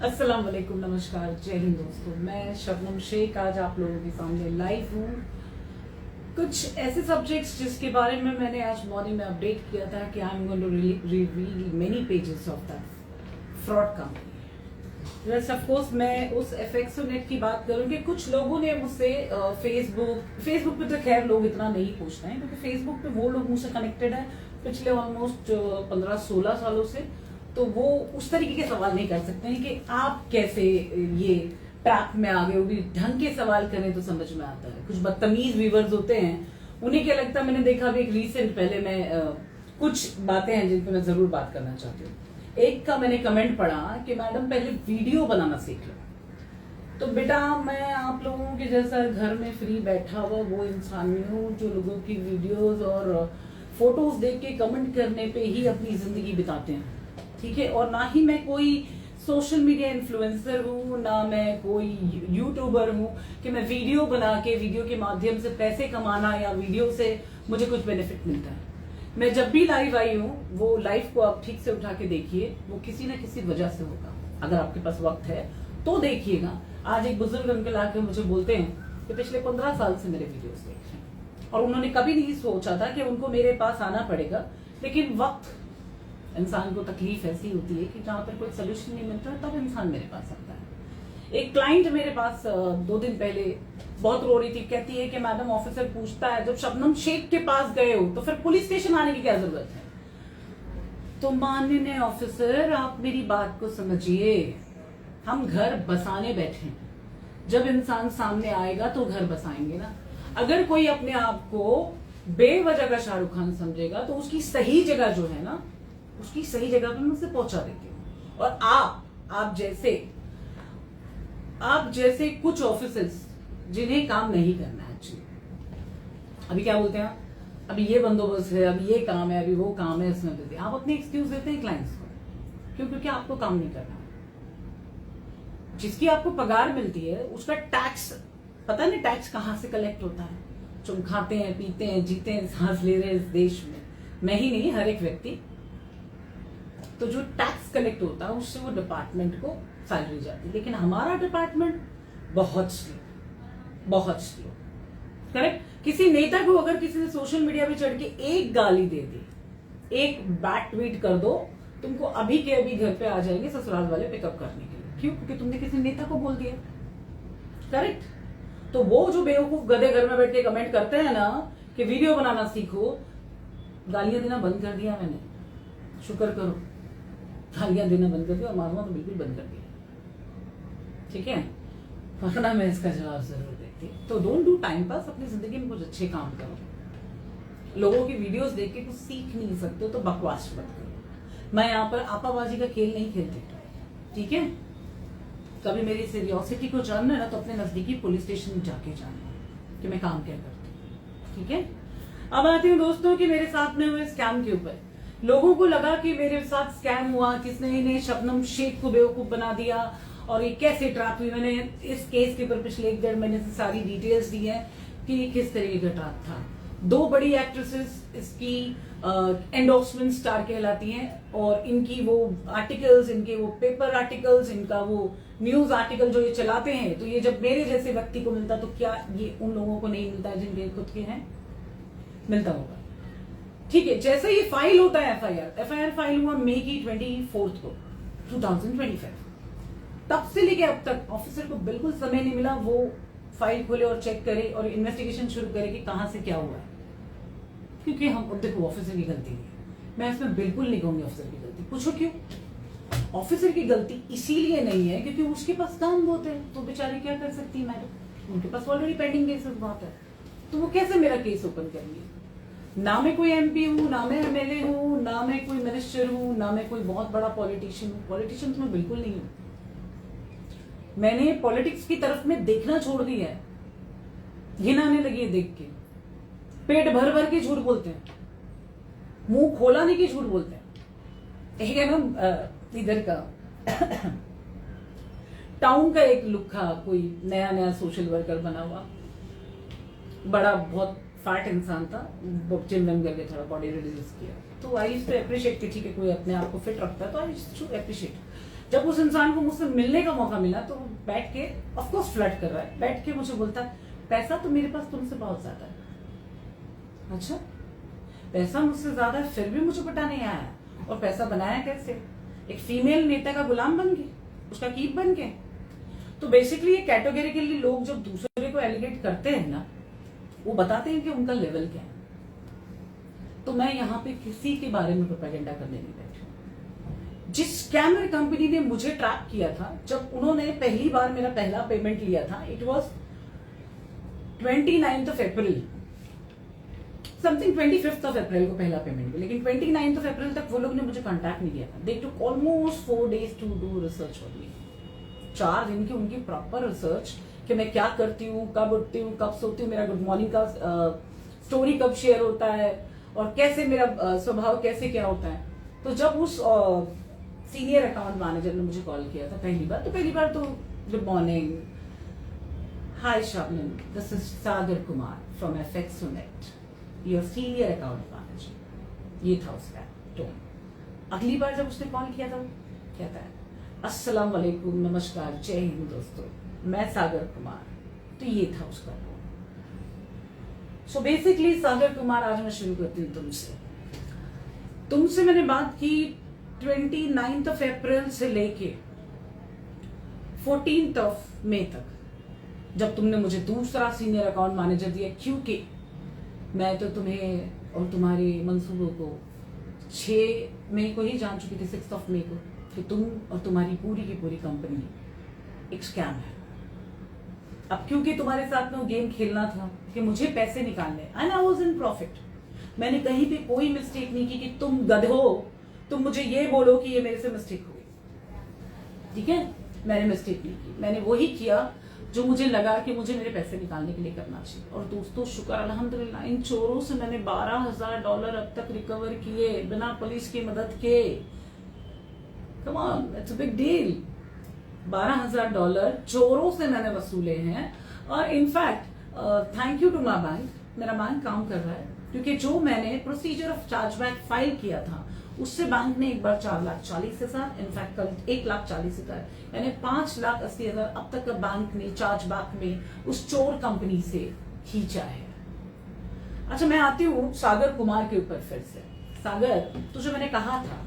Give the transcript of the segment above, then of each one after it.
अस्सलाम वालेकुम, नमस्कार, जय हिंद दोस्तों। मैं शबनम शेख आज आप लोगों के सामने लाइव हूँ। कुछ ऐसे सब्जेक्ट्स जिसके बारे में मैंने आज मॉर्निंग में अपडेट किया था कि I am going to reveal many pages of that fraud company. Yes, of course मैं उस एफएक्सओ नेट की बात करूंगी। कुछ लोगों ने मुझसे फेसबुक पे तो खैर लोग इतना नहीं पूछते हैं, क्योंकि फेसबुक पे वो लोग मुझसे कनेक्टेड है पिछले ऑलमोस्ट 15-16 सालों से, तो वो उस तरीके के सवाल नहीं कर सकते हैं कि आप कैसे ये ट्रैप में आ गए हो। भी ढंग के सवाल करें तो समझ में आता है। कुछ बदतमीज व्यूवर्स होते हैं, उन्हें क्या लगता है। मैंने देखा अभी एक रीसेंट पहले मैं कुछ बातें हैं जिन पर मैं जरूर बात करना चाहती हूँ। एक का मैंने कमेंट पढ़ा कि मैडम पहले वीडियो बनाना सीख लो। तो बेटा, मैं आप लोगों के जैसा घर में फ्री बैठा हुआ वो इंसान नहीं हूँ जो लोगों की वीडियोस और फोटोज देख के कमेंट करने पे ही अपनी जिंदगी बिताते हैं, ठीक है। और ना ही मैं कोई सोशल मीडिया इन्फ्लुएंसर हूँ, ना मैं कोई यूट्यूबर हूँ कि मैं वीडियो बना के वीडियो के माध्यम से पैसे कमाना या वीडियो से मुझे कुछ बेनिफिट मिलता है। मैं जब भी लाइव आई हूँ, वो लाइव को आप ठीक से उठा के देखिए, वो किसी न किसी वजह से होगा। अगर आपके पास वक्त है तो देखिएगा। आज एक बुजुर्ग अंकल आके मुझे बोलते हैं कि पिछले 15 साल से मेरे वीडियोस देख रहे हैं और उन्होंने कभी नहीं सोचा था कि उनको मेरे पास आना पड़ेगा। लेकिन वक्त, इंसान को तकलीफ ऐसी होती है कि जहां पर कोई सोल्यूशन नहीं मिलता तब इंसान मेरे पास आता है। एक क्लाइंट मेरे पास 2 दिन पहले बहुत रो रही थी, कहती है कि मैडम ऑफिसर पूछता है जब शबनम शेख के पास गए हो तो फिर पुलिस स्टेशन आने की क्या जरूरत है। तो माननीय ऑफिसर, आप मेरी बात को समझिए। हम घर बसाने बैठे हैं। जब इंसान सामने आएगा तो घर बसाएंगे ना। अगर कोई अपने आप को बेवजह का शाहरुख खान समझेगा तो उसकी सही जगह जो है ना, उसकी सही जगह पर मैं उसे पहुंचा देती हूँ। और आप जैसे कुछ ऑफिसर्स जिन्हें काम नहीं करना है एक्चुअली, अभी क्या बोलते हैं, अभी ये बंदोबस्त है, अभी ये काम है, अभी वो काम है, इसमें देते आप अपने एक्सक्यूज देते हैं क्लाइंट्स को। क्यों? क्योंकि आपको काम नहीं करना। जिसकी आपको पगार मिलती है उसका टैक्स, पता नहीं टैक्स कहां से कलेक्ट होता है। जो खाते हैं, पीते हैं, जीते हैं, सांस ले रहे हैं इस देश में, मैं ही नहीं, हर एक व्यक्ति। तो जो टैक्स कलेक्ट होता है उससे वो डिपार्टमेंट को सैलरी जाती है। लेकिन हमारा डिपार्टमेंट बहुत स्लो। करेक्ट। किसी नेता को अगर किसी ने सोशल मीडिया पे चढ़ के एक गाली दे दी, एक बैड ट्वीट कर दो, तुमको अभी के अभी घर पे आ जाएंगे ससुराल वाले पिकअप करने के लिए। क्यों? क्योंकि तुमने किसी नेता को बोल दिया। करेक्ट। तो वो जो बेवकूफ गधे घर में बैठ के कमेंट करते हैं ना कि वीडियो बनाना सीखो, गालियां देना बंद कर दिया मैंने, शुक्र करो। गालियां देना बंद कर दिया और मारना तो बिल्कुल बंद कर दिया, ठीक है। वरना मैं इसका जवाब जरूर देती। तो डोंट डू टाइम पास, अपनी जिंदगी में कुछ अच्छे काम करो। लोगों की वीडियोस देख के कुछ सीख नहीं सकते तो बकवास मत करो। मैं यहाँ पर आपाबाजी का खेल नहीं खेलती, ठीक है। कभी मेरी सीरियोसिटी को जानना है ना तो अपने नजदीकी पुलिस स्टेशन में जाके जानना कि मैं काम क्या करती हूँ, ठीक है। अब आती हूँ दोस्तों कि मेरे साथ में हुए स्कैम के ऊपर। लोगों को लगा कि मेरे साथ स्कैम हुआ, किसने इन्हें शबनम शेख को बेवकूफ बना दिया और ये कैसे ट्रैप हुई। मैंने इस केस के ऊपर पिछले 1-1.5 महीने से सारी डिटेल्स दी है कि ये किस तरीके का ट्रैप था। 2 बड़ी एक्ट्रेसेस इसकी एंडोर्समेंट स्टार कहलाती हैं और इनकी वो आर्टिकल्स, इनके वो पेपर आर्टिकल्स, इनका वो न्यूज आर्टिकल जो ये चलाते हैं, तो ये जब मेरे जैसे व्यक्ति को मिलता तो क्या ये उन लोगों को नहीं मिलता जिनके खुद के हैं? मिलता होगा, ठीक है। जैसे ये फाइल होता है एफआईआर फाइल हुआ मई की 24 को 2025। तब से लेके अब तक ऑफिसर को बिल्कुल समय नहीं मिला वो फाइल खोले और चेक करे और इन्वेस्टिगेशन शुरू करे कि कहां से क्या हुआ है। क्योंकि हम, अब देखो, ऑफिसर की गलती नहीं, मैं इसमें बिल्कुल नहीं कहूंगी ऑफिसर की गलती। पूछो क्यों? ऑफिसर की गलती इसीलिए नहीं है क्योंकि उसके पास काम बहुत है, तो बेचारी क्या कर सकती है मैडम, उनके पास ऑलरेडी पेंडिंग केसेस बहुत है, तो वो कैसे मेरा केस ओपन करेंगे। ना मैं कोई एमपी हूँ, ना मैं एमएलए हूँ, ना मैं कोई मिनिस्टर हूँ, ना मैं कोई बहुत बड़ा पॉलिटिशियन हूँ। पॉलिटिशियन तो मैं बिल्कुल नहीं हूँ। मैंने पॉलिटिक्स की तरफ में देखना छोड़ दिया है। घिन आने लगी है देख के। पेट भर भर के झूठ बोलते हैं, मुंह खोला नहीं कि झूठ बोलते हैं। एक है ना इधर का टाउन का एक लुक्खा कोई नया सोशल वर्कर बना हुआ, बड़ा बहुत फैट इंसान था, जिम में करके थोड़ा बॉडी रिड्यूस किया। तो आई यूज्ड टू अप्रिशिएट कि ठीक है कोई अपने आप को फिट रखता है, तो आई यूज्ड टू अप्रिशिएट। जब उस इंसान को मुझसे मिलने का मौका मिला तो वो बैठ के ऑफ कोर्स फ्लर्ट कर रहा है, बैठ के मुझे बोलता है पैसा तो मेरे पास तुमसे बहुत ज्यादा है। अच्छा, पैसा मुझसे ज्यादा है फिर भी मुझे पता नहीं आया, और पैसा बनाया कैसे? एक फीमेल नेता का गुलाम बन के, उसका कीप बन के। तो बेसिकली ये कैटेगरिकली लोग जब दूसरे को एलिगेट करते हैं ना, वो बताते हैं कि उनका लेवल क्या है। तो मैं यहाँ पे किसी के बारे में प्रोपेगेंडा करने नहीं बैठी। जिस स्कैमर कंपनी ने मुझे ट्रैप किया था, जब उन्होंने पहली बार मेरा पहला पेमेंट लिया था, it was 29th of April, something 25th of April को पहला पेमेंट किया, लेकिन 29th of April तक वो लोग ने मुझे कांटेक्ट नहीं किया था। They took almost 4 days to do research for me. 4 दिन की उनकी प्रॉपर रिसर्च कि मैं क्या करती हूँ, कब उठती हूँ, कब सोती हूँ, मेरा गुड मॉर्निंग का स्टोरी कब शेयर होता है, और कैसे मेरा स्वभाव कैसे क्या होता है। तो जब उस सीनियर अकाउंट मैनेजर ने मुझे कॉल किया था पहली बार तो good morning, hi Shabnam, this is Sagar Kumar from FXONet, your senior account manager. ये था उसका टोन। अगली बार जब उसने कॉल किया था, कहता है अस्सलाम वालेकुम, नमस्कार, जय हिंद दोस्तों, मैं सागर कुमार। तो ये था उसका tone. So basically Sagar Kumar, आज मैं शुरू करती हूँ तुमसे मैंने बात की 29th of April से लेके 14th of May तक, जब तुमने मुझे दूसरा सीनियर अकाउंट मैनेजर दिया, क्योंकि मैं तो तुम्हें और तुम्हारे मंसूबों को 6 मई को ही जान चुकी थी, 6th of May को, कि तुम और तुम्हारी पूरी की पूरी कंपनी एक स्कैम है। अब क्योंकि तुम्हारे साथ में वो गेम खेलना था कि मुझे पैसे निकालने, and I was in profit. मैंने कहीं भी कोई मिस्टेक नहीं की कि तुम गधो, तुम मुझे ये बोलो कि ये मेरे से मिस्टेक हुई। ठीक है, मैंने मिस्टेक नहीं की, मैंने वही किया जो मुझे लगा कि मुझे मेरे पैसे निकालने के लिए करना चाहिए। और दोस्तों शुक्र अल्हम्दुलिल्लाह, इन चोरों से मैंने $12,000 अब तक रिकवर किए बिना पुलिस की मदद के। Come on, it's a big deal. $12,000 चोरों से मैंने वसूले हैं। और in fact thank you to my bank, मेरा बैंक काम कर रहा है, क्योंकि जो मैंने प्रोसीजर ऑफ चार्जबैक फाइल किया था उससे बैंक ने एक बार 4,40,000, इनफैक्ट कल 1,40,000, यानी 5,80,000 अब तक का बैंक ने चार्जबैक में उस चोर कंपनी से खींचा है। अच्छा, मैं आती हूँ सागर कुमार के ऊपर फिर से। सागर, तुझे मैंने कहा था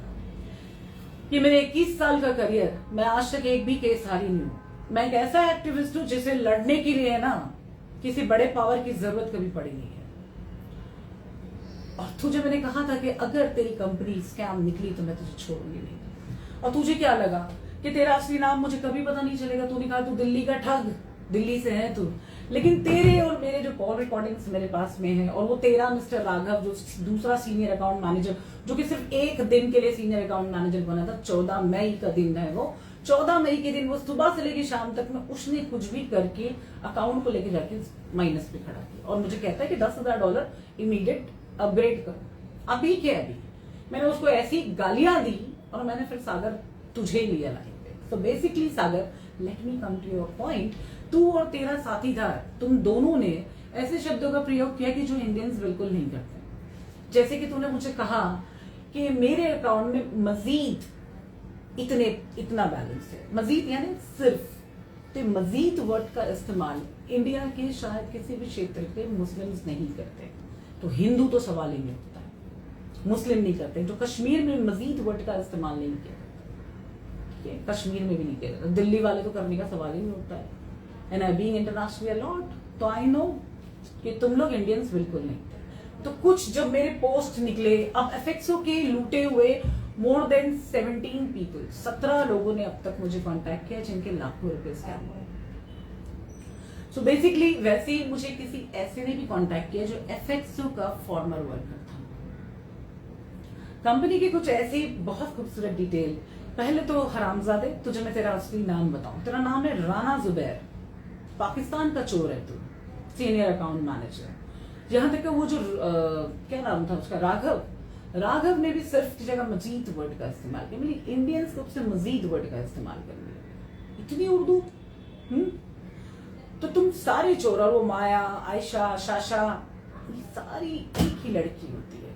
कि मेरे 21 साल का करियर, मैं आज तक एक भी केस हारी नहीं हूं। मैं एक ऐसा एक्टिविस्ट हूं जिसे लड़ने के लिए ना किसी बड़े पावर की जरूरत कभी पड़ी नहीं है। और तुझे मैंने कहा था कि अगर तेरी कंपनी स्कैम निकली तो मैं तुझे छोड़ूंगी नहीं। और तुझे क्या लगा कि तेरा असली नाम मुझे कभी पता नहीं चलेगा? तूने कहा तू दिल्ली का ठग, दिल्ली से है तू। लेकिन तेरे और मेरे जो कॉल रिकॉर्डिंग्स मेरे पास में है, और वो तेरा मिस्टर राघव जो दूसरा सीनियर अकाउंट मैनेजर, जो कि सिर्फ एक दिन के लिए सीनियर अकाउंट मैनेजर बना था, 14 मई का दिन है वो। 14 मई के दिन वो सुबह से लेकर शाम तक में उसने कुछ भी करके अकाउंट को लेके जाके माइनस पे खड़ा किया, और मुझे कहता है कि $10,000 इमीडिएट अपग्रेड कर। अभी क्या, अभी मैंने उसको ऐसी गालियां दी और मैंने फिर सागर तुझे लिया लाइन पे। तो basically Sagar, let me come to your point, तू और तेरा साथीदार, तुम दोनों ने ऐसे शब्दों का प्रयोग किया कि जो इंडियंस बिल्कुल नहीं करते। जैसे कि तूने मुझे कहा कि मेरे अकाउंट में मजीद इतना बैलेंस है। मजीद यानी सिर्फ, तो मजीद वर्ड का इस्तेमाल इंडिया के शायद किसी भी क्षेत्र के मुस्लिम्स नहीं करते। तो हिंदू तो सवाल ही नहीं उठता है, मुस्लिम नहीं करते। जो कश्मीर में मजीद वर्ड का इस्तेमाल नहीं किया, ठीक है, कश्मीर में भी नहीं किया, दिल्ली वाले तो करने का सवाल ही नहीं उठता है। And I being internationally a lot, तो आई नो कि तुम लोग इंडियंस बिल्कुल नहीं थे। तो कुछ जब मेरे पोस्ट निकले, अब एफएक्सओ के लूटे हुए मोर देन 17 पीपल, 17 लोगों ने अब तक मुझे कांटेक्ट किया जिनके लाखों रुपए स्कैम हुए। सो बेसिकली वैसे ही मुझे किसी ऐसे ने भी कांटेक्ट किया जो एफएक्सओ का फॉर्मर वर्कर था। कंपनी के कुछ ऐसी बहुत खूबसूरत डिटेल। पहले तो हरामजादे, तुझे मैं तेरा असली नाम बताऊं। तेरा नाम है राना जुबैर, पाकिस्तान का चोर है तू, सीनियर अकाउंट मैनेजर। यहां तक कि वो जो क्या नाम था उसका, राघव ने भी सिर्फ की जगह मजीद वर्ड का इस्तेमाल किया। मतलब इंडियंस को उससे मजीद वर्ड का इस्तेमाल कर लिया, इतनी उर्दू। तो तुम सारे चोर, और वो माया, आयशा, शाशा, ये सारी एक ही लड़की होती है।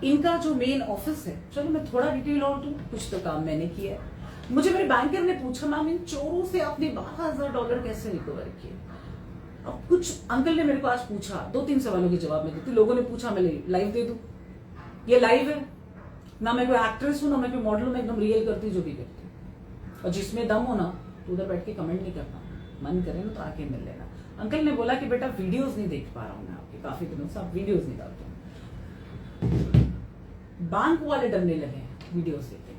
इनका जो मेन ऑफिस है, चलो मैं थोड़ा डिटेल और दूं, कुछ तो काम मैंने किया है। मुझे मेरे बैंकर ने पूछा, मैम इन चोरों से आपने $12,000 कैसे रिकवर किए? अब कुछ अंकल ने मेरे को आज पूछा, 2-3 सवालों के जवाब में देती। लोगों ने पूछा मैं लाइव दे दूं, ये लाइव है ना, मैं कोई एक्ट्रेस हूं ना मैं कोई मॉडल हूं, मैं एकदम रियल करती जो भी करती हूँ। और जिसमें दम हो ना तो उधर बैठ के कमेंट नहीं करना, मन करे ना तो आके मिल लेना। अंकल ने बोला कि बेटा वीडियोस नहीं देख पा रहा हूं मैं आपके, काफी दिनों से आप वीडियोस नहीं डालते हो। बैंक वाले डरने लगे वीडियोस देखते,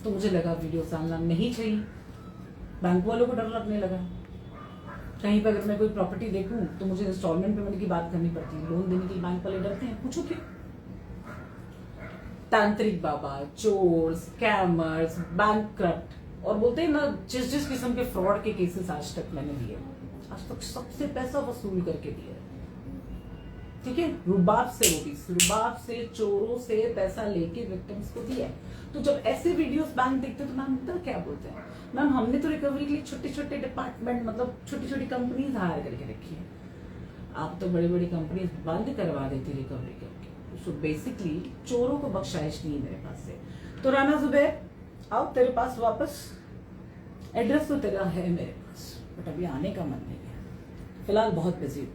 तो मुझे लगा वीडियो डालना नहीं चाहिए। बैंक वालों को डर लगने लगा, कहीं पर अगर मैं कोई प्रॉपर्टी देखूं तो मुझे इंस्टॉलमेंट पेमेंट की बात करनी पड़ती है, लोन देने के लिए बैंक वाले डरते हैं। पूछो क्यों? तांत्रिक बाबा, चोर, स्कैमर्स, बैंकक्रप्ट, और बोलते हैं ना जिस जिस किस्म के फ्रॉड के केसेस आज तक मैंने दिए, आज तक सबसे पैसा वसूल करके दिया, ठीक है, रुबाब से रोटीज, रुबाब से, चोरों से पैसा लेके विक्टिम्स को दिया। तो जब ऐसे वीडियोस बैंक देखते तो मैम तो क्या बोलते हैं, मैम हमने तो रिकवरी के लिए छोटे छोटे डिपार्टमेंट, मतलब छोटी छोटी कंपनीज हायर करके रखी है, आप तो बड़ी बड़ी कंपनीज बंद करवा देती रिकवरी करके। सो बेसिकली चोरों को बख्शाइश नहीं मेरे पास से। तो राना जुबैर आओ तेरे पास वापस, एड्रेस तो तेरा है मेरे पास, बट अभी आने का मन नहीं है, फिलहाल बहुत बिजी हूँ।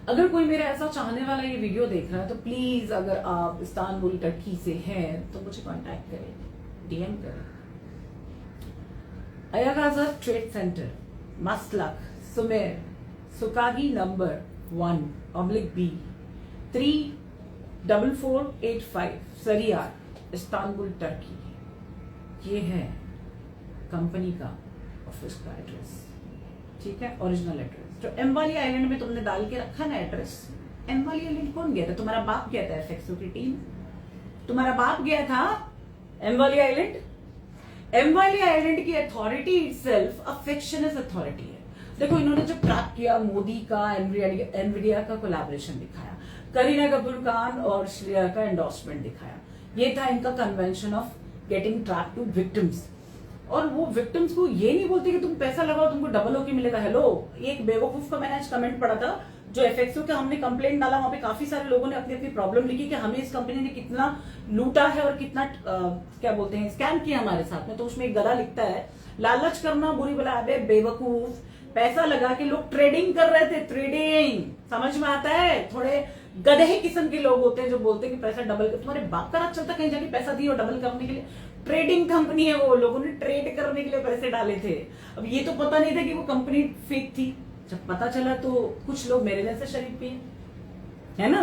अगर कोई मेरा ऐसा चाहने वाला ये वीडियो देख रहा है तो प्लीज अगर आप इस्तांबुल टर्की से हैं तो मुझे कांटेक्ट करें, डीएम करें। अयागाजा ट्रेड सेंटर, मसलक, सुमेर, सुकागी number 1/B 34485 Sariyer, Istanbul Turkey. ये है कंपनी का ऑफिस का एड्रेस, ठीक है, ओरिजिनल एड्रेस। तो एम वाली आइलैंड में तुमने डाल के रखा ना एड्रेस, एम वाली आइलैंड कौन गया था? तुम्हारा बाप गया था, एफएक्सओ की टीम, तुम्हारा बाप गया था एम वाली आइलैंड। एम वाली आइलैंड की अथॉरिटी इटसेल्फ अफेक्शनस अथॉरिटी है। देखो इन्होंने जब ट्रैक किया, मोदी का एनवीडिया का कोलैबोरेशन दिखाया, करीना कपूर खान और श्रेया का एंडोर्समेंट दिखाया, ये था इनका convention of getting track to victims. और वो विक्टिम्स को ये नहीं बोलते कि तुम पैसा लगाओ तुमको डबल होके मिलेगा। हेलो, एक बेवकूफ का मैंने आज कमेंट पढ़ा था, जो एफएक्सओ का हमने कंप्लेंट डाला, वहां पे काफी सारे लोगों ने अपनी अपनी प्रॉब्लम लिखी कि हमें इस कंपनी ने कितना लूटा है और कितना क्या बोलते हैं स्कैम किया हमारे साथ में। तो उसमें एक गधा लिखता है, लालच करना बुरी बला, अबे बेवकूफ, पैसा लगा के लोग ट्रेडिंग कर रहे थे, ट्रेडिंग, समझ में आता है? थोड़े गधे किस्म के लोग होते हैं जो बोलते हैं कि पैसा डबल कर, तुम्हारे बाप का राज चलता कहीं जाके पैसा दिए और डबल करने के लिए। ट्रेडिंग कंपनी है, वो लोगों ने ट्रेड करने के लिए पैसे डाले थे। अब ये तो पता नहीं था कि वो कंपनी फेक थी, जब पता चला तो कुछ लोग मेरे जैसे शरीफ भी हैं, है ना,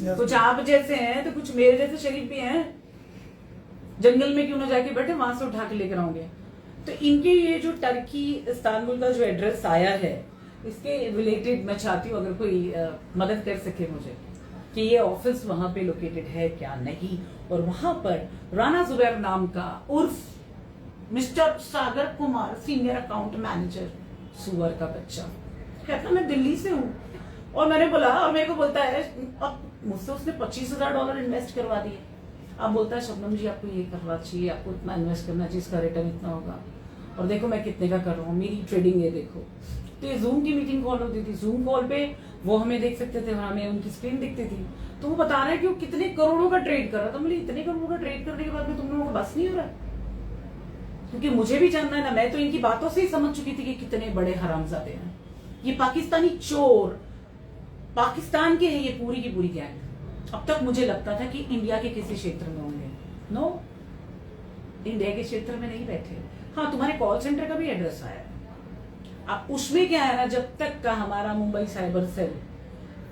कुछ आप जैसे हैं तो कुछ मेरे जैसे शरीफ भी हैं। जंगल में क्यों ना जाके बैठे, वहां से उठा के लेकर आओगे। तो इनके ये जो टर्की इस्तांबुल का जो एड्रेस आया है, इसके रिलेटेड मैं चाहती हूँ अगर कोई मदद कर सके मुझे कि ये ऑफिस वहां पे लोकेटेड है क्या नहीं, और वहां पर राना जुबैर नाम का उर्फ mister Sagar Kumar, senior account manager, सुअर का बच्चा, कहता मैं दिल्ली से हूँ। और मैंने बोला, और मेरे को बोलता है, अब मुझसे उसने $25,000 इन्वेस्ट करवा दिए। अब बोलता है शबनम जी आपको ये करना चाहिए, आपको इतना इन्वेस्ट करना चाहिए, इसका रिटर्न इतना होगा, और देखो मैं कितने का कर रहा हूँ, मेरी ट्रेडिंग ये देखो। तो ये जूम की मीटिंग कॉल होती थी, जूम कॉल पे वो हमें देख सकते थे, हमें उनकी स्क्रीन दिखती थी। तो वो बता रहे हैं कि वो कितने करोड़ों का ट्रेड कर रहा था। मुझे इतने करोड़ों का ट्रेड करने के बाद में तुम लोगों को बस नहीं हो रहा, क्योंकि मुझे भी जानना है ना। मैं तो इनकी बातों से ही समझ चुकी थी कि कितने बड़े हरामजादे हैं ये पाकिस्तानी चोर, पाकिस्तान के हैं ये पूरी की पूरी गैंग। अब तक मुझे लगता था कि इंडिया के किसी क्षेत्र में होंगे, नो, इंडिया के क्षेत्र में नहीं बैठे। हाँ, तुम्हारे कॉल सेंटर का भी एड्रेस आया है। अब उसमें क्या है ना, जब तक का हमारा मुंबई साइबर सेल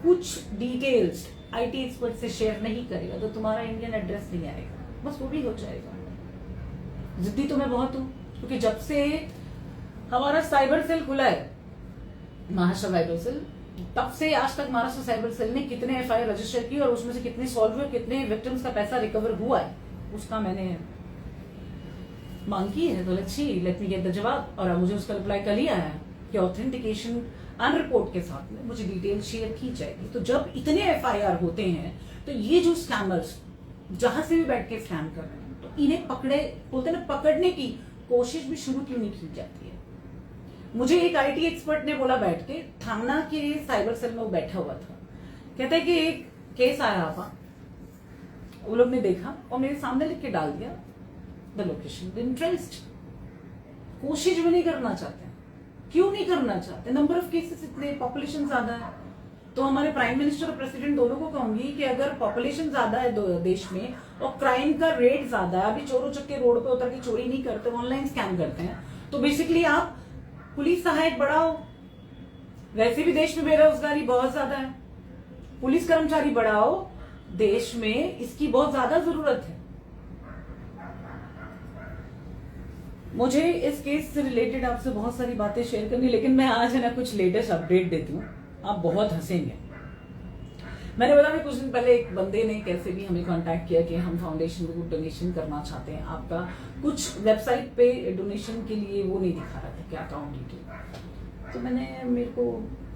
कुछ डिटेल्स आईटी एक्सपर्ट से शेयर नहीं करेगा तो तुम्हारा इंडियन एड्रेस नहीं आएगा, बस वो भी हो जाएगा। जिद्दी तो मैं बहुत हूं, क्योंकि जब से हमारा साइबर सेल खुला है, महाराष्ट्र साइबर सेल, तब से आज तक महाराष्ट्र साइबर सेल ने कितने एफआईआर रजिस्टर की और उसमें से कितने सॉल्व हुए, कितने विक्टिम्स का पैसा रिकवर हुआ है, उसका मैंने मांग की है। तो लेट मी गेट द जवाब। और अब मुझे उसका रिप्लाई कल ही आया कि ऑथेंटिकेशन अन रिपोर्ट के साथ में मुझे डिटेल शेयर की जाएगी। तो जब इतने एफआईआर होते हैं तो ये जो स्कैमर्स जहां से भी बैठ के स्कैम कर रहे हैं, तो इन्हें पकड़े, बोलते ना, पकड़ने की कोशिश भी शुरू क्यों नहीं की जाती है। मुझे एक आईटी एक्सपर्ट ने बोला, बैठ के थाना के साइबर सेल में वो बैठा हुआ था, कहता है कि एक केस आया था, वो लोग ने देखा और मेरे सामने लिख के डाल दिया द लोकेशन, द इंटरेस्ट। कोशिश भी नहीं करना चाहते। क्यों नहीं करना चाहते? नंबर ऑफ केसेस इतने, पॉपुलेशन ज्यादा है। तो हमारे प्राइम मिनिस्टर और प्रेसिडेंट दोनों को कहूंगी कि अगर पॉपुलेशन ज्यादा है देश में और क्राइम का रेट ज्यादा है, अभी चोरों चक्के रोड पे उतर के चोरी नहीं करते, ऑनलाइन स्कैम करते हैं, तो बेसिकली आप पुलिस सहायक बढ़ाओ। वैसे भी देश में बेरोजगारी बहुत ज्यादा है, पुलिस कर्मचारी बढ़ाओ। देश में इसकी बहुत ज्यादा जरूरत है। मुझे इस केस से रिलेटेड आपसे बहुत सारी बातें शेयर करनी, लेकिन मैं आज है ना कुछ लेटेस्ट अपडेट देती हूँ, आप बहुत हंसेंगे। मैंने बताया कुछ दिन पहले एक बंदे ने कैसे भी हमें कांटेक्ट किया कि हम फाउंडेशन को डोनेशन करना चाहते हैं, आपका कुछ वेबसाइट पे डोनेशन के लिए वो नहीं दिखा रहा था, क्या अकाउंट डिटेल। तो मेरे को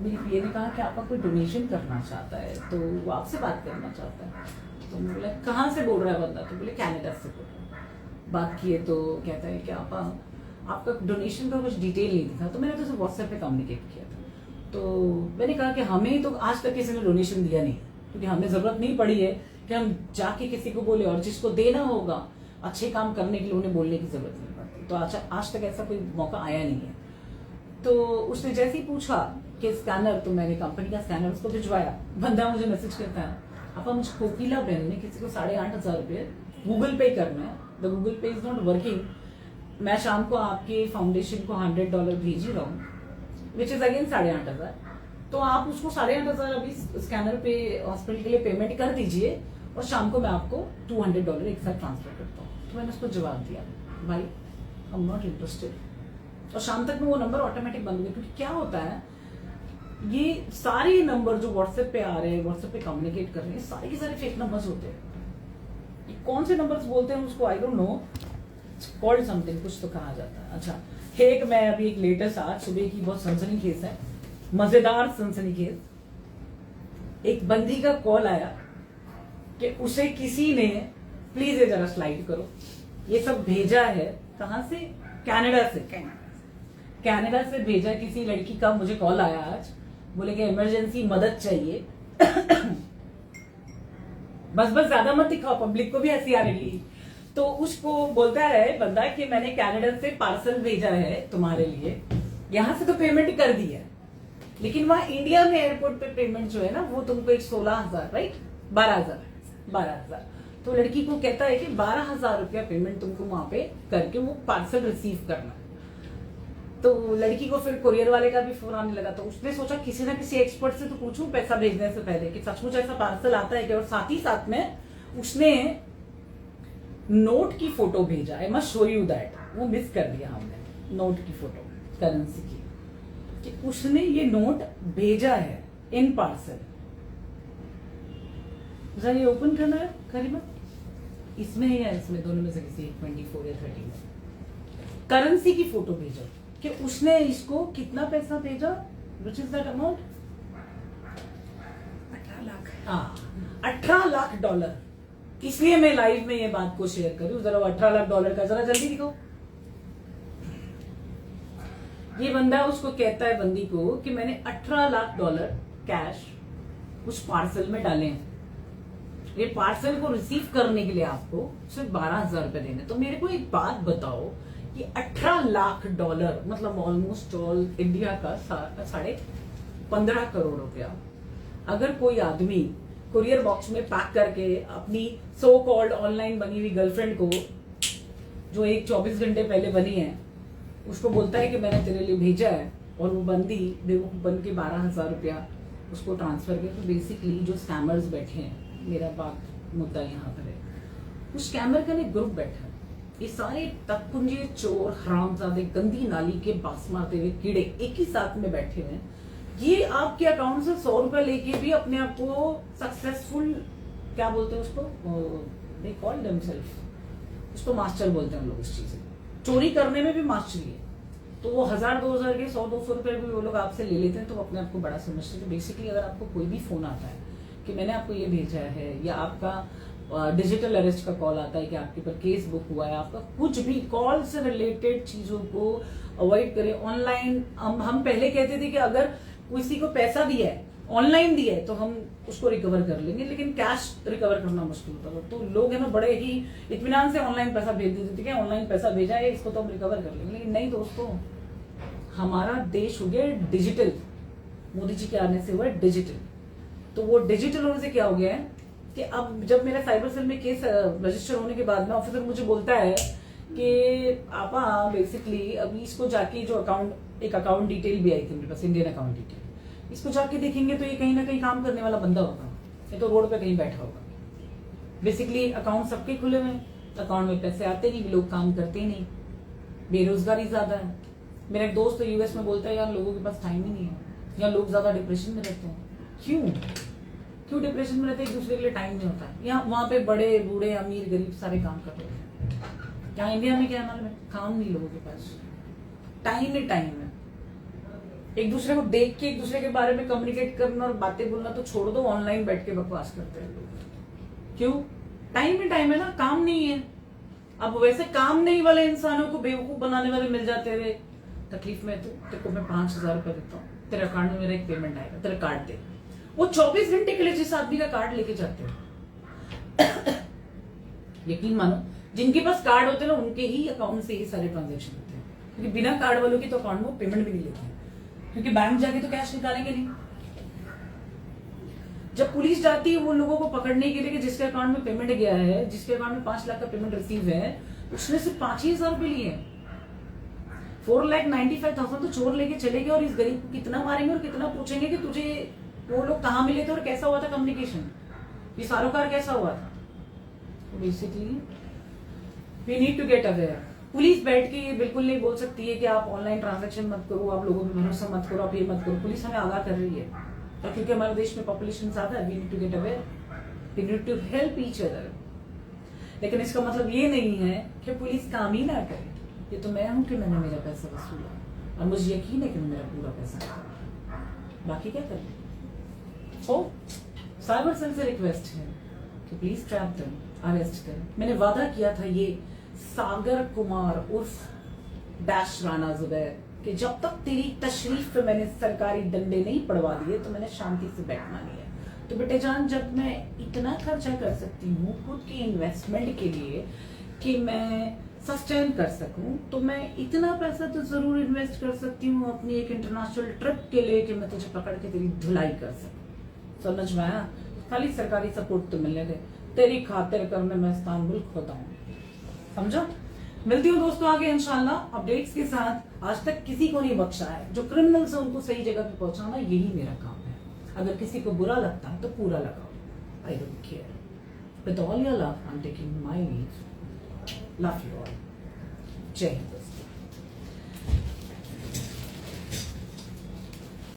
मेरी पीए ने कहा कि आपका कोई डोनेशन करना चाहता है, तो वो आपसे बात करना चाहता है। तो मैं बोला कहाँ से बोल रहा है बंदा? तो बोले कनाडा से बोल रहा है। बात किए तो कहता है कि आपका डोनेशन का कुछ डिटेल नहीं दिखा। तो मैंने तो सिर्फ व्हाट्सएप पे कम्युनिकेट किया था। तो मैंने कहा कि हमें तो आज तक किसी ने डोनेशन दिया नहीं, क्योंकि हमें जरूरत नहीं पड़ी है कि हम जाके किसी को बोले, और जिसको देना होगा अच्छे काम करने के लिए उन्हें बोलने की जरूरत नहीं पड़ती। तो आज तक ऐसा कोई मौका आया नहीं है। तो उसने जैसे ही पूछा कि स्कैनर, तो मैंने कंपनी का स्कैनर उसको भिजवाया। बंदा मुझे मैसेज करता है, आपा मुझे कोकिला बहन ने किसी को 8,500 रुपये गूगल पे करना है, द गूगल पे इज नॉट वर्किंग, मैं शाम को आपके फाउंडेशन को $100 भेज ही रहा हूँ, विच इज अगेन 8,500। तो आप उसको 8,500 अभी स्कैनर पे हॉस्पिटल के लिए पेमेंट कर दीजिए, और शाम को मैं आपको $200 एक साथ ट्रांसफर करता हूँ। तो मैंने उसको जवाब दिया, भाई आई एम नॉट इंटरेस्टेड। और शाम तक में वो नंबर ऑटोमेटिक बंद हो गया। क्योंकि क्या होता है, ये सारे नंबर जो व्हाट्सएप पे आ रहे हैं, व्हाट्सएप पे कम्युनिकेट कर रहे हैं, सारे के सारे फेक नंबर्स होते हैं। कौन से नंबर्स बोलते हैं उसको I don't know, called something, कुछ तो कहा जाता है। अच्छा, एक मैं अभी एक लेटेस्ट आज सुबह की बहुत सनसनी केस है, मजेदार सनसनी केस। एक बंदी का कॉल आया कि उसे किसी ने, प्लीज ये जरा स्लाइड करो, ये सब भेजा है। कहां से? कनाडा से। कनाडा से भेजा किसी लड़की का मुझे कॉल आया आज, बोले कि इमरजेंसी मदद चाहिए। बस ज्यादा मत दिखाओ, पब्लिक को भी हंसी आ रही। तो उसको बोलता है बंदा कि मैंने कनाडा से पार्सल भेजा है तुम्हारे लिए, यहां से तो पेमेंट कर दी है, लेकिन वहां इंडिया में एयरपोर्ट पे पेमेंट जो है ना, वो तुमको एक 16,000, राइट, 12,000। तो लड़की को कहता है कि 12,000 रुपया पेमेंट तुमको वहां पे करके वो पार्सल रिसीव करना। तो लड़की को फिर कुरियर वाले का भी फोन आने लगा। तो उसने सोचा किसी ना किसी एक्सपर्ट से तो पूछूं पैसा भेजने से पहले कि सचमुच ऐसा पार्सल आता है क्या। और साथ ही साथ में उसने नोट की फोटो भेजा, I must show you that, वो मिस कर दिया हमने, नोट की फोटो करेंसी की, कि उसने ये नोट भेजा है इन पार्सल। जरा ये ओपन करना है करीबन, इसमें है या इसमें, दोनों में से किसी 24 या 30 में करेंसी की फोटो भेजा कि उसने इसको कितना पैसा भेजा, which is that amount, 18 lakh. हाँ, $18 लाख। इसलिए मैं लाइव में ये बात को शेयर करूं, जरा $18 लाख का जरा जल्दी दिखाओ। ये बंदा उसको कहता है बंदी को कि मैंने $18 लाख कैश उस पार्सल में डाले हैं, ये पार्सल को रिसीव करने के लिए आपको सिर्फ 12,000 रुपए देने। तो मेरे को एक बात बताओ कि $18 लाख मतलब ऑलमोस्ट ऑल इंडिया का 15.5 करोड़ रुपया, अगर कोई आदमी कुरियर बॉक्स में पैक करके अपनी सो कॉल्ड ऑनलाइन बनी हुई गर्लफ्रेंड को, जो एक 24 घंटे पहले बनी है, उसको बोलता है कि मैंने तेरे लिए भेजा है, और वो बंदी बेवकूफ बन के 12,000 रुपया उसको ट्रांसफर किया। तो बेसिकली जो स्कैमर्स बैठे हैं, मेरा बात मुद्दा यहाँ पर है, उस स्कैमर का एक ग्रुप बैठा है, ये सारे तकपुंजे चोर हरामजादे गंदी नाली के बास मारते हुए कीड़े एक ही साथ में बैठे हुए हैं। ये आपके अकाउंट से 100 रुपए लेके भी अपने आप को सक्सेसफुल, क्या बोलते हैं उसको, दे कॉल देमसेल्फ, उसको मास्टर बोलते हैं लोग। इस चीज चोरी करने में भी मास्टरी है। तो वो 1,000-2,000 के 100-200 रुपए भी वो लोग आपसे ले लेते हैं, तो अपने आप को बड़ा समझते हैं। तो बेसिकली अगर आपको कोई भी फोन आता है कि मैंने आपको ये भेजा है, या आपका डिजिटल अरेस्ट का कॉल आता है कि आपके ऊपर केस बुक हुआ है, आपका कुछ भी कॉल से रिलेटेड चीजों को अवॉइड करें। ऑनलाइन हम पहले कहते थे कि अगर किसी को पैसा दिया है ऑनलाइन दिया है तो हम उसको रिकवर कर लेंगे, लेकिन कैश रिकवर करना मुश्किल होता था। तो लोग है ना बड़े ही इत्मीनान से ऑनलाइन पैसा भेज देते थे, ऑनलाइन पैसा भेजा है इसको तो हम रिकवर कर लेंगे, लेकिन नहीं दोस्तों, हमारा देश हो गया डिजिटल, मोदी जी के आने से हुआ है डिजिटल। तो वो डिजिटल होने से क्या हो गया है कि अब जब मेरा साइबर सेल में केस रजिस्टर होने के बाद में ऑफिसर मुझे बोलता है कि आपा बेसिकली अभी इसको जाके जो एक अकाउंट डिटेल भी आई थी मेरे पास, इंडियन अकाउंट डिटेल, इसको जाके देखेंगे तो ये कहीं ना कहीं काम करने वाला बंदा होगा, ये तो रोड पे कहीं बैठा होगा। बेसिकली अकाउंट सबके खुले हुए हैं, अकाउंट में पैसे आते नहीं, लोग काम करते नहीं, बेरोजगारी ज्यादा है। मेरा एक दोस्त तो यूएस में बोलता है यार लोगों के पास टाइम ही नहीं है, या लोग ज्यादा डिप्रेशन में रहते हैं। क्यों डिप्रेशन में रहते हैं? एक दूसरे के लिए टाइम नहीं होता है। यहाँ वहां पे बड़े बूढ़े अमीर गरीब सारे काम कर रहे हैं। यहाँ इंडिया में क्या है, काम नहीं, लोगों के पास टाइम ही टाइम है। एक दूसरे को देख के एक दूसरे के बारे में कम्युनिकेट करना और बातें बोलना तो छोड़ दो, ऑनलाइन बैठ के बकवास करते हैं लोग। क्यों? टाइम ही टाइम है ना, काम नहीं है। अब वैसे काम नहीं वाले इंसानों को बेवकूफ बनाने वाले मिल जाते हुए तकलीफ में, तो तेरे को मैं 5,000 रुपए देता हूँ, तेरे अकाउंट में मेरा एक पेमेंट आएगा, तेरा कार्ड दे। वो 24 घंटे के लिए जिस आदमी का कार्ड लेके जाते हैं यकीन मानो जिनके पास कार्ड होते हैं ना उनके ही अकाउंट से ही सारे ट्रांजेक्शन होते हैं, क्योंकि बिना कार्ड वालों की तो अकाउंट में पेमेंट भी नहीं लेते हैं, क्योंकि बैंक जाके तो कैश निकालेंगे नहीं। जब पुलिस जाती है वो लोगों को पकड़ने के लिए कि जिसके अकाउंट में पेमेंट गया है, जिसके अकाउंट में 5 लाख का पेमेंट रिसीव है, उसने सिर्फ 5,000 रुपए लिए। 4,95,000 तो चोर लेके चले गए, और इस गरीब को कितना मारेंगे और कितना पूछेंगे कि तुझे वो लोग कहाँ मिले थे और कैसा हुआ था कम्युनिकेशन, ये सारोकार कैसा हुआ था। Basically we need to get aware. Police बैठ के ये बिल्कुल नहीं बोल सकती है कि आप ऑनलाइन ट्रांजैक्शन मत करो, आप लोगों पे भरोसा मत करो, आप ये मत करो। पुलिस हमें आगाह कर रही है, और क्योंकि हमारे देश में पॉपुलेशन ज्यादा है, we need to get aware, we need to help each other. लेकिन इसका मतलब ये नहीं है कि पुलिस काम ही ना करे। ये तो मैं हूं कि मैंने मेरा पैसा वसूला और मुझे यकीन है कि मैं मेरा पूरा पैसा निकालूंगा, बाकी क्या करें। तो साइबर सेल से रिक्वेस्ट है कि प्लीज ट्रैप देम, अरेस्ट करें। मैंने वादा किया था ये सागर कुमार उर्फ डैश राणा जुबैर कि जब तक तेरी तशरीफ पे मैंने सरकारी डंडे नहीं पड़वा दिए तो मैंने शांति से बैठना नहीं है। तो बेटे जान, जब मैं इतना खर्चा कर सकती हूँ खुद की इन्वेस्टमेंट के लिए कि मैं सस्टेन कर सकूं, तो मैं इतना पैसा तो जरूर इन्वेस्ट कर सकती हूँ अपनी एक इंटरनेशनल ट्रिप के लिए कि मैं तुझे पकड़ के तेरी धुलाई कर सकूं। समझ में आया? खाली सरकारी सपोर्ट तो मिलने दे, तेरी खातिर करने में इस्तांबुल खोता हूँ, समझा? मिलती हूँ दोस्तों आगे इंशाल्लाह अपडेट्स के साथ। आज तक किसी को नहीं बख्शा है, जो क्रिमिनल्स है उनको सही जगह पे पहुंचाना यही मेरा काम है। अगर किसी को बुरा लगता है तो पूरा लगाओ, I don't care. With all your love I am taking my leave. Love you all. जय हिंद।